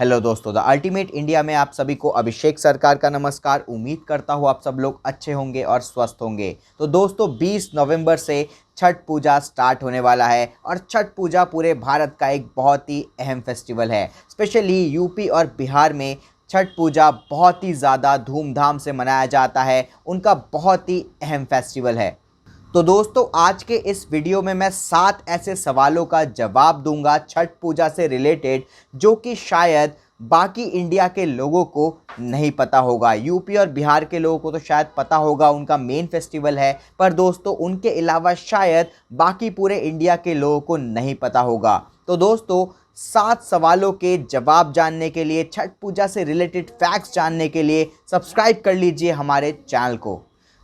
Hello दोस्तों, the ultimate India में आप सभी को अभिषेक सरकार का नमस्कार। उम्मीद करता हूँ आप सब लोग अच्छे होंगे और स्वस्थ होंगे। तो दोस्तों 20 नवंबर से छठ पूजा स्टार्ट होने वाला है और छठ पूजा पूरे भारत का एक बहुत ही अहम फेस्टिवल है। स्पेशली यूपी और बिहार में छठ पूजा बहुत ही ज़्यादा धूमधाम से मनाया जाता है। उनका बहुत ही अहम फेस्टिवल है। तो दोस्तों आज के इस वीडियो में मैं 7 ऐसे सवालों का जवाब दूंगा छठ पूजा से रिलेटेड, जो कि शायद बाकी इंडिया के लोगों को नहीं पता होगा। यूपी और बिहार के लोगों को तो शायद पता होगा, उनका मेन फेस्टिवल है, पर दोस्तों उनके अलावा शायद बाकी पूरे इंडिया के लोगों को नहीं पता होगा। तो दोस्तों 7 सवालों के जवाब जानने के लिए, छठ पूजा से रिलेटेड फैक्ट्स जानने के लिए सब्सक्राइब कर लीजिए हमारे चैनल को।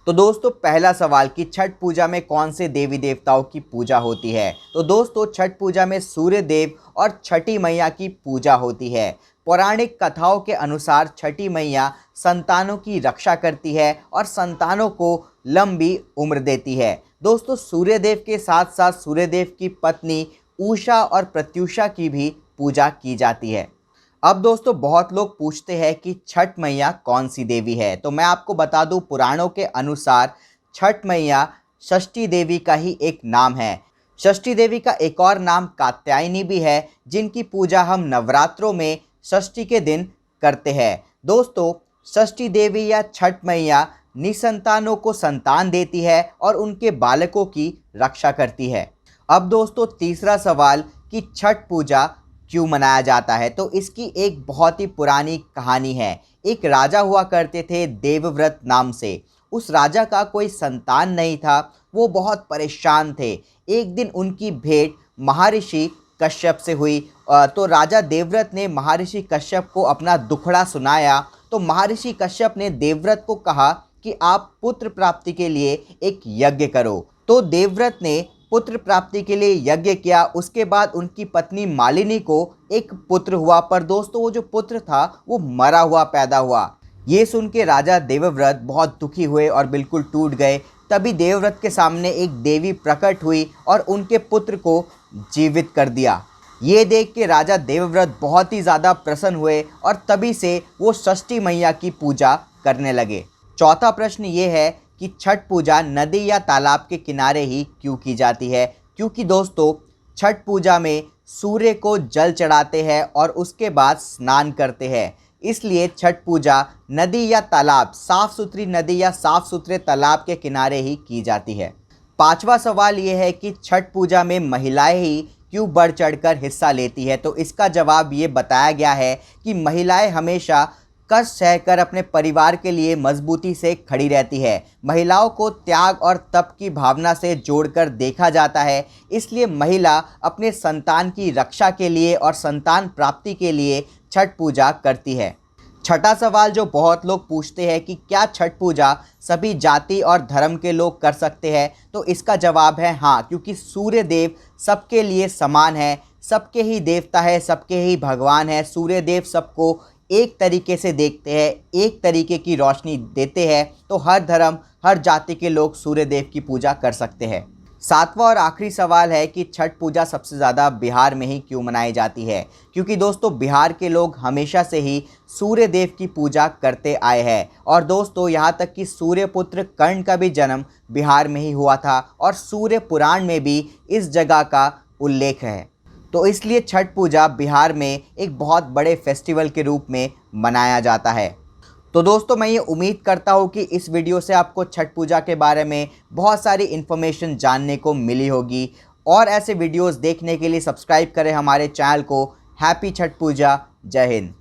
तो दोस्तों पहला सवाल कि छठ पूजा में कौन से देवी देवताओं की पूजा होती है। तो दोस्तों छठ पूजा में सूर्य देव और छठी मैया की पूजा होती है। पौराणिक कथाओं के अनुसार छठी मैया संतानों की रक्षा करती है और संतानों को लंबी उम्र देती है। दोस्तों सूर्यदेव के साथ साथ सूर्यदेव की पत्नी उषा और प्रत्युषा की भी पूजा की जाती है। अब दोस्तों बहुत लोग पूछते हैं कि छठ मैया कौन सी देवी है। तो मैं आपको बता दूं, पुराणों के अनुसार छठ मैया षष्ठी देवी का ही एक नाम है। षष्ठी देवी का एक और नाम कात्यायनी भी है, जिनकी पूजा हम नवरात्रों में षष्ठी के दिन करते हैं। दोस्तों षष्ठी देवी या छठ मैया निसंतानों को संतान देती है और उनके बालकों की रक्षा करती है। अब दोस्तों तीसरा सवाल कि छठ पूजा क्यों मनाया जाता है। तो इसकी एक बहुत ही पुरानी कहानी है। एक राजा हुआ करते थे देवव्रत नाम से। उस राजा का कोई संतान नहीं था, वो बहुत परेशान थे। एक दिन उनकी भेंट महर्षि कश्यप से हुई। तो राजा देवव्रत ने महर्षि कश्यप को अपना दुखड़ा सुनाया। तो महर्षि कश्यप ने देवव्रत को कहा कि आप पुत्र प्राप्ति के लिए एक यज्ञ करो। तो देवव्रत ने पुत्र प्राप्ति के लिए यज्ञ किया। उसके बाद उनकी पत्नी मालिनी को एक पुत्र हुआ, पर दोस्तों वो जो पुत्र था वो मरा हुआ पैदा हुआ। ये सुन के राजा देवव्रत बहुत दुखी हुए और बिल्कुल टूट गए। तभी देवव्रत के सामने एक देवी प्रकट हुई और उनके पुत्र को जीवित कर दिया। ये देख के राजा देवव्रत बहुत ही ज़्यादा प्रसन्न हुए और तभी से वो षष्ठी मैया की पूजा करने लगे। चौथा प्रश्न ये है कि छठ पूजा नदी या तालाब के किनारे ही क्यों की जाती है। क्योंकि दोस्तों छठ पूजा में सूर्य को जल चढ़ाते हैं और उसके बाद स्नान करते हैं, इसलिए छठ पूजा नदी या तालाब, साफ़ सुथरी नदी या साफ़ सुथरे तालाब के किनारे ही की जाती है। पांचवा सवाल ये है कि छठ पूजा में महिलाएं ही क्यों बढ़ चढ़कर हिस्सा लेती है। तो इसका जवाब ये बताया गया है कि महिलाएं हमेशा कष्ट सहकर अपने परिवार के लिए मजबूती से खड़ी रहती है। महिलाओं को त्याग और तप की भावना से जोड़कर देखा जाता है, इसलिए महिला अपने संतान की रक्षा के लिए और संतान प्राप्ति के लिए छठ पूजा करती है। छठा सवाल जो बहुत लोग पूछते हैं कि क्या छठ पूजा सभी जाति और धर्म के लोग कर सकते हैं। तो इसका जवाब है हाँ, क्योंकि सूर्य देव सबके लिए समान है, सबके ही देवता है, सबके ही भगवान है। सूर्य देव सबको एक तरीके से देखते हैं, एक तरीके की रोशनी देते हैं। तो हर धर्म, हर जाति के लोग सूर्य देव की पूजा कर सकते हैं। सातवां और आखिरी सवाल है कि छठ पूजा सबसे ज़्यादा बिहार में ही क्यों मनाई जाती है। क्योंकि दोस्तों बिहार के लोग हमेशा से ही सूर्य देव की पूजा करते आए हैं। और दोस्तों यहाँ तक कि सूर्यपुत्र कर्ण का भी जन्म बिहार में ही हुआ था और सूर्य पुराण में भी इस जगह का उल्लेख है। तो इसलिए छठ पूजा बिहार में एक बहुत बड़े फेस्टिवल के रूप में मनाया जाता है। तो दोस्तों मैं ये उम्मीद करता हूँ कि इस वीडियो से आपको छठ पूजा के बारे में बहुत सारी इन्फॉर्मेशन जानने को मिली होगी। और ऐसे वीडियोस देखने के लिए सब्सक्राइब करें हमारे चैनल को। हैप्पी छठ पूजा। जय हिंद।